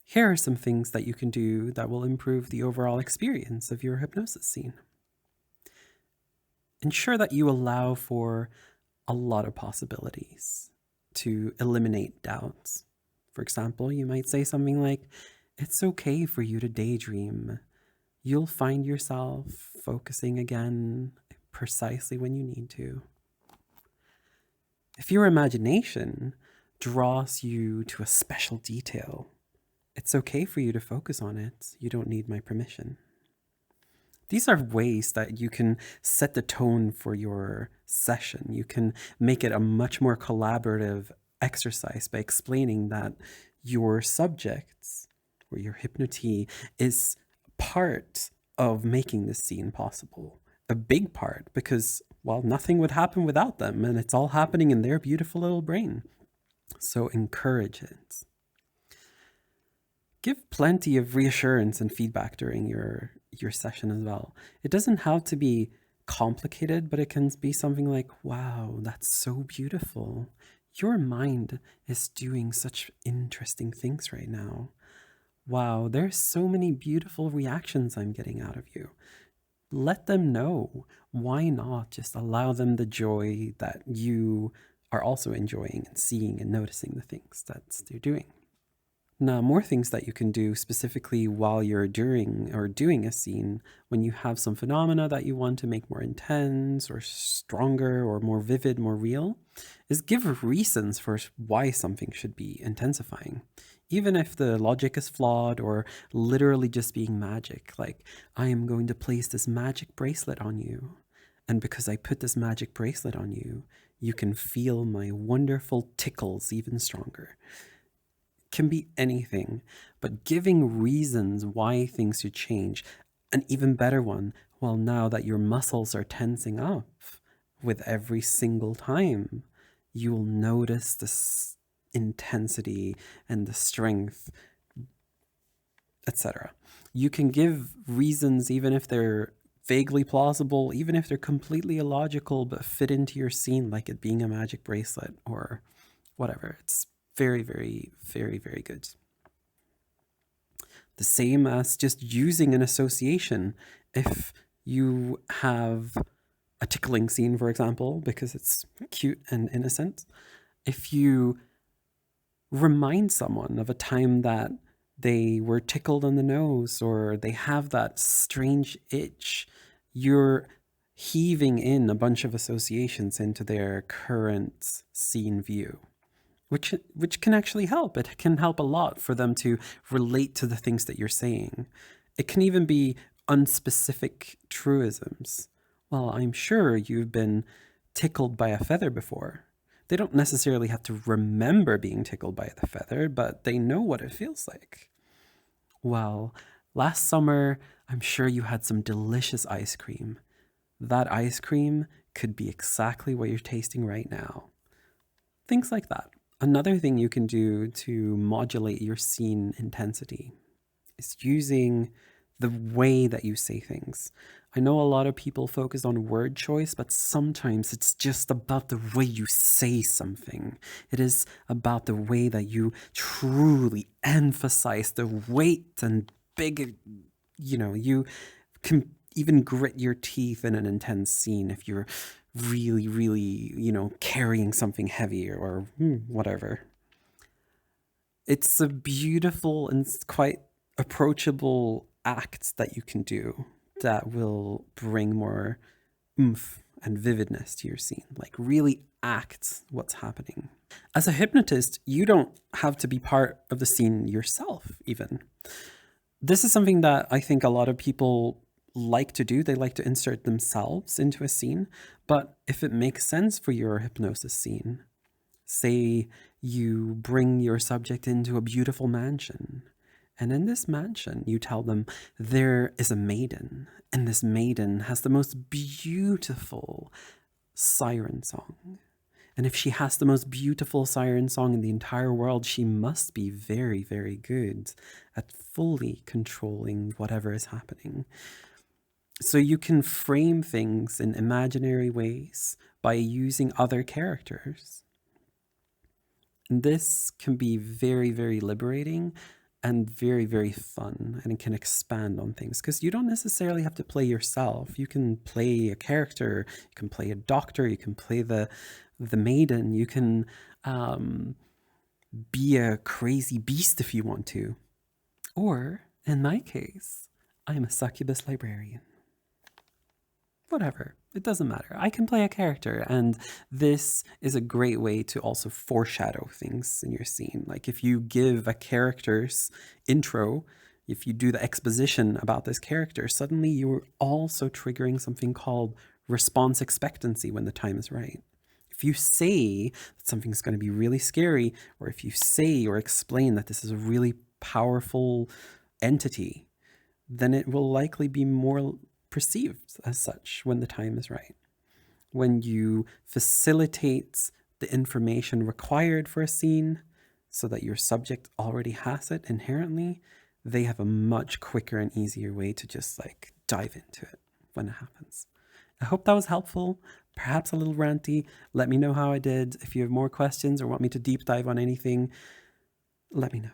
Here are some things that you can do that will improve the overall experience of your hypnosis scene. Ensure that you allow for a lot of possibilities to eliminate doubts. For example, you might say something like, "It's okay for you to daydream. You'll find yourself focusing again precisely when you need to." If your imagination draws you to a special detail, it's okay for you to focus on it. You don't need my permission. These are ways that you can set the tone for your session. You can make it a much more collaborative exercise by explaining that your subjects or your hypnotee is part of making this scene possible. A big part, because, well, nothing would happen without them, and it's all happening in their beautiful little brain. So encourage it. Give plenty of reassurance and feedback during your session as well. It doesn't have to be complicated, but it can be something like, "Wow, that's so beautiful. Your mind is doing such interesting things right now. Wow, there's so many beautiful reactions I'm getting out of you." Let them know. Why not just allow them the joy that you are also enjoying and seeing and noticing the things that they're doing? Now, more things that you can do specifically while you're doing a scene, when you have some phenomena that you want to make more intense or stronger or more vivid, more real, is give reasons for why something should be intensifying. Even if the logic is flawed or literally just being magic, like, "I am going to place this magic bracelet on you. And because I put this magic bracelet on you, you can feel my wonderful tickles even stronger." Can be anything, but giving reasons why things should change. An even better one, well, now that your muscles are tensing up with every single time, you will notice this intensity and the strength, etc. You can give reasons even if they're vaguely plausible, even if they're completely illogical, but fit into your scene, like it being a magic bracelet or whatever. It's very, very, very, very good. The same as just using an association. If you have a tickling scene, for example, because it's cute and innocent, if you remind someone of a time that they were tickled on the nose or they have that strange itch, you're heaving in a bunch of associations into their current scene view. Which can actually help. It can help a lot for them to relate to the things that you're saying. It can even be unspecific truisms. "Well, I'm sure you've been tickled by a feather before." They don't necessarily have to remember being tickled by the feather, but they know what it feels like. "Well, last summer, I'm sure you had some delicious ice cream. That ice cream could be exactly what you're tasting right now." Things like that. Another thing you can do to modulate your scene intensity is using the way that you say things. I know a lot of people focus on word choice, but sometimes it's just about the way you say something. It is about the way that you truly emphasize the weight and big, you can even grit your teeth in an intense scene if you're really, really, carrying something heavy or whatever. It's a beautiful and quite approachable act that you can do that will bring more oomph and vividness to your scene. Like, really act what's happening. As a hypnotist, you don't have to be part of the scene yourself, even. This is something that I think a lot of people like to do. They like to insert themselves into a scene. But if it makes sense for your hypnosis scene, say you bring your subject into a beautiful mansion, and in this mansion, you tell them there is a maiden, and this maiden has the most beautiful siren song. And if she has the most beautiful siren song in the entire world, she must be very, very good at fully controlling whatever is happening. So you can frame things in imaginary ways by using other characters. And this can be very, very liberating and very, very fun, and it can expand on things because you don't necessarily have to play yourself. You can play a character, you can play a doctor, you can play the maiden, you can be a crazy beast if you want to. Or, in my case, I'm a succubus librarian. Whatever, it doesn't matter. I can play a character, and this is a great way to also foreshadow things in your scene. Like if you give a character's intro, if you do the exposition about this character, suddenly you're also triggering something called response expectancy when the time is right. If you say that something's going to be really scary, or if you say or explain that this is a really powerful entity, then it will likely be more perceived as such when the time is right. When you facilitate the information required for a scene so that your subject already has it inherently, they have a much quicker and easier way to just like dive into it when it happens. I hope that was helpful, perhaps a little ranty. Let me know how I did. If you have more questions or want me to deep dive on anything, let me know.